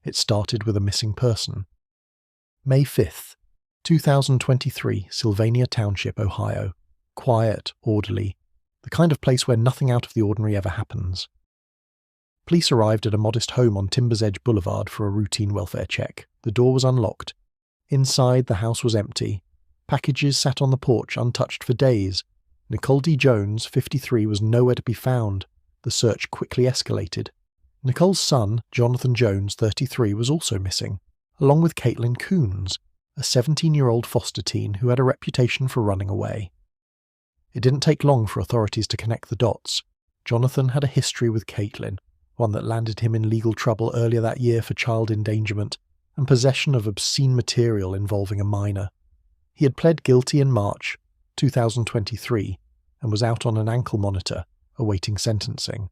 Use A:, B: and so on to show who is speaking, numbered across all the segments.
A: It started with a missing person. May 5th, 2023, Sylvania Township, Ohio. Quiet, orderly, the kind of place where nothing out of the ordinary ever happens. Police arrived at a modest home on Timbers Edge Boulevard for a routine welfare check. The door was unlocked. Inside, the house was empty. Packages sat on the porch untouched for days. Nicole D. Jones, 53, was nowhere to be found. The search quickly escalated. Nicole's son, Jonathan Jones, 33, was also missing, along with Caitlin Coons, a 17-year-old foster teen who had a reputation for running away. It didn't take long for authorities to connect the dots. Jonathan had a history with Caitlin, one that landed him in legal trouble earlier that year for child endangerment and possession of obscene material involving a minor. He had pled guilty in March 2023 and was out on an ankle monitor, awaiting sentencing.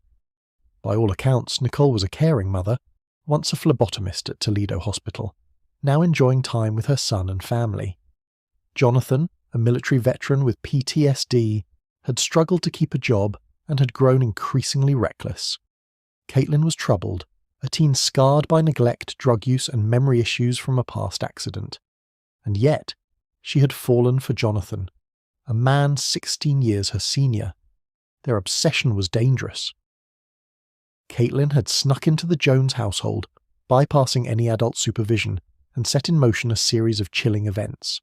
A: By all accounts, Nicole was a caring mother, once a phlebotomist at Toledo Hospital, now enjoying time with her son and family. Jonathan, a military veteran with PTSD, had struggled to keep a job and had grown increasingly reckless. Caitlin was troubled, a teen scarred by neglect, drug use, and memory issues from a past accident. And yet, she had fallen for Jonathan, a man 16 years her senior. Their obsession was dangerous. Caitlin had snuck into the Jones household, bypassing any adult supervision, and set in motion a series of chilling events.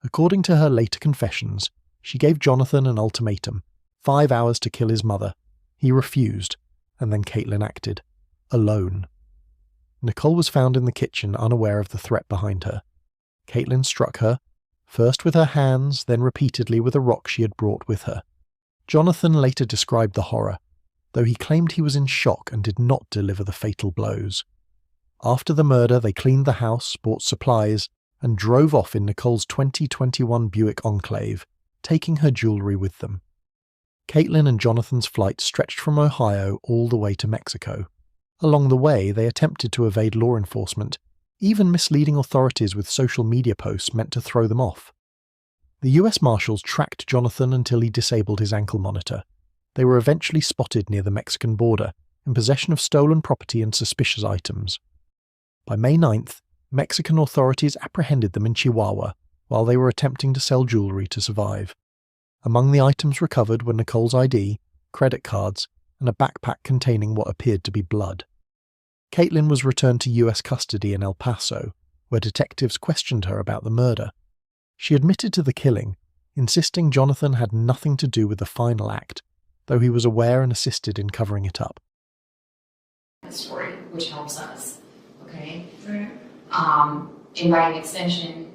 A: According to her later confessions, she gave Jonathan an ultimatum, 5 hours to kill his mother. He refused, and then Caitlin acted, alone. Nicole was found in the kitchen, unaware of the threat behind her. Caitlin struck her, first with her hands, then repeatedly with a rock she had brought with her. Jonathan later described the horror, though he claimed he was in shock and did not deliver the fatal blows. After the murder, they cleaned the house, bought supplies, and drove off in Nicole's 2021 Buick Enclave, taking her jewellery with them. Caitlin and Jonathan's flight stretched from Ohio all the way to Mexico. Along the way, they attempted to evade law enforcement, even misleading authorities with social media posts meant to throw them off. The US Marshals tracked Jonathan until he disabled his ankle monitor. They were eventually spotted near the Mexican border, in possession of stolen property and suspicious items. By May 9th, Mexican authorities apprehended them in Chihuahua while they were attempting to sell jewellery to survive. Among the items recovered were Nicole's ID, credit cards, and a backpack containing what appeared to be blood. Caitlin was returned to US custody in El Paso, where detectives questioned her about the murder. She admitted to the killing, insisting Jonathan had nothing to do with the final act, though he was aware and assisted in covering it up.
B: The story, which helps us, okay?
C: Right.
B: And by an extension,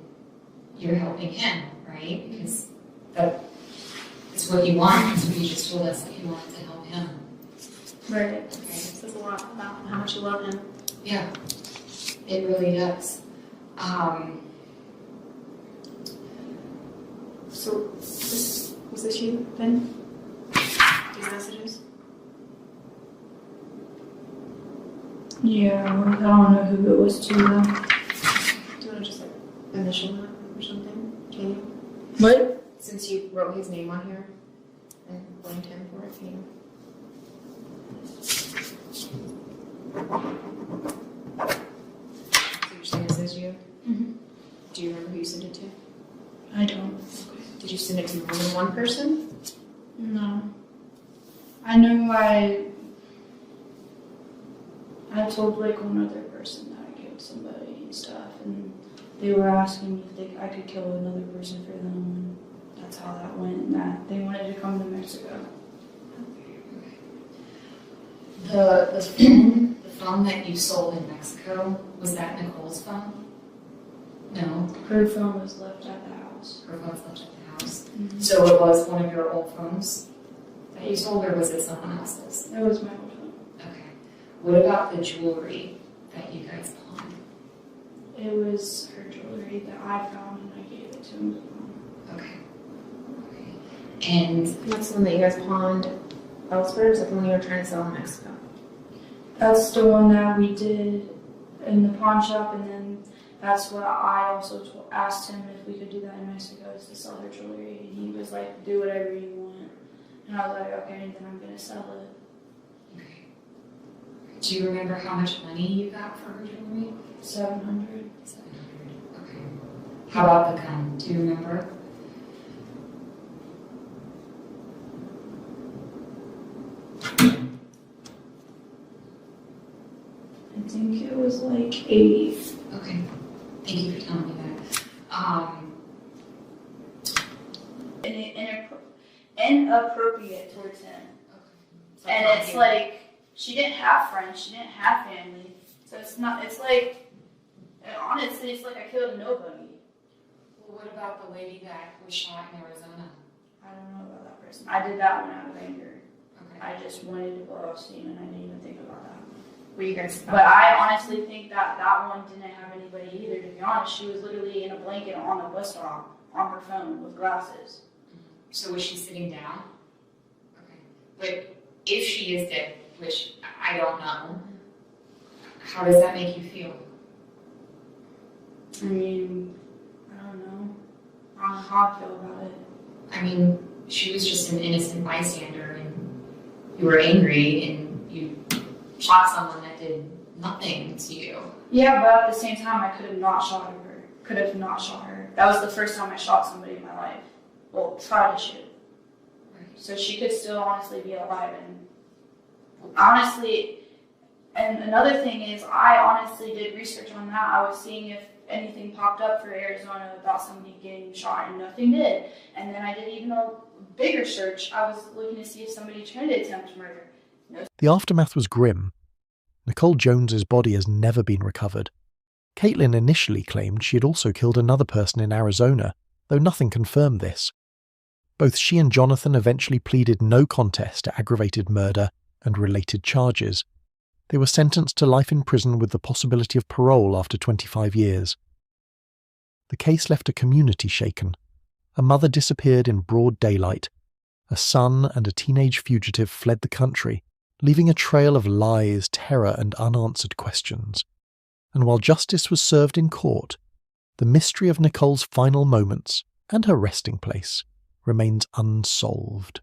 B: you're helping him, right? Because that's what you want. That's what you just told us, that you wanted to help him.
C: Right.
B: Okay.
C: It says a lot about how much you love him.
B: Yeah, it really does.
C: So, was this you, Ben? These messages? Yeah, I don't know who it was to, though. Do you want to just, initial it or something? Can you? What?
B: Since you wrote his name on here and blamed him for it, can you? So you're saying this is you?
C: Mm-hmm.
B: Do you remember who you sent it to?
C: I don't.
B: Did you send it to more than one person?
C: No. I know I told like one other person that I killed somebody and stuff, and they were asking if I could kill another person for them, and that's how that went, and that they wanted to come to Mexico.
B: The phone that you sold in Mexico, was that Nicole's phone? No,
C: Her phone was left at the house.
B: her phone's left at the house.
C: Mm-hmm.
B: So it was one of your old phones that you sold, or was it someone else's?
C: That was my old phone.
B: Okay. What about the jewelry that you guys pawned?
C: It was her jewelry that I found, and I gave it to him.
B: Okay. And
D: That's the one that you guys pawned elsewhere, or is that the one you were trying to sell in Mexico?
C: That's the one that we did in the pawn shop, and then that's what I also asked him if we could do that in Mexico, is to sell her jewelry. And he was like, do whatever you want. And I was like, okay, then I'm going to sell it.
B: okay. Do you remember how much money you got for her jewelry?
C: 700.
B: 700. Okay. How about the gun? Do you remember?
C: I think it was like 80.
B: Okay. Thank you for telling me that.
C: Inappropriate towards him.
B: Okay.
C: And it's like, she didn't have friends, she didn't have family. So it's like, honestly, it's like I killed a nobody.
B: Well, what about the lady that was shot in Arizona?
C: I don't know about that person. I did that one out of anger.
B: Okay.
C: I just wanted to blow off steam and I didn't even think about that.
D: Were you guys?
C: But I honestly think that that one didn't have anybody either, to be honest. She was literally in a blanket on the bus stop, on her phone, with glasses.
B: So was she sitting down? Okay. But if she is dead, which I don't know, how does that make you feel?
C: I mean, I don't know. I don't know how I feel about it.
B: I mean, she was just an innocent bystander and you were angry and you shot someone that did nothing to you.
C: Yeah, but at the same time, I could have not shot her. Could have not shot her. That was the first time I shot somebody in my life. Well, tried to shoot.
B: Right.
C: So she could still honestly be alive. And honestly, and another thing is, I honestly did research on that. I was seeing if anything popped up for Arizona about somebody getting shot, and nothing did. And then I did even a bigger search. I was looking to see if somebody tried to attempt murder.
A: The aftermath was grim. Nicole Jones's body has never been recovered. Caitlin initially claimed she had also killed another person in Arizona, though nothing confirmed this. Both she and Jonathan eventually pleaded no contest to aggravated murder and related charges. They were sentenced to life in prison with the possibility of parole after 25 years. The case left a community shaken. A mother disappeared in broad daylight. A son and a teenage fugitive fled the country, leaving a trail of lies, terror, and unanswered questions. And while justice was served in court, the mystery of Nicole's final moments and her resting place remains unsolved.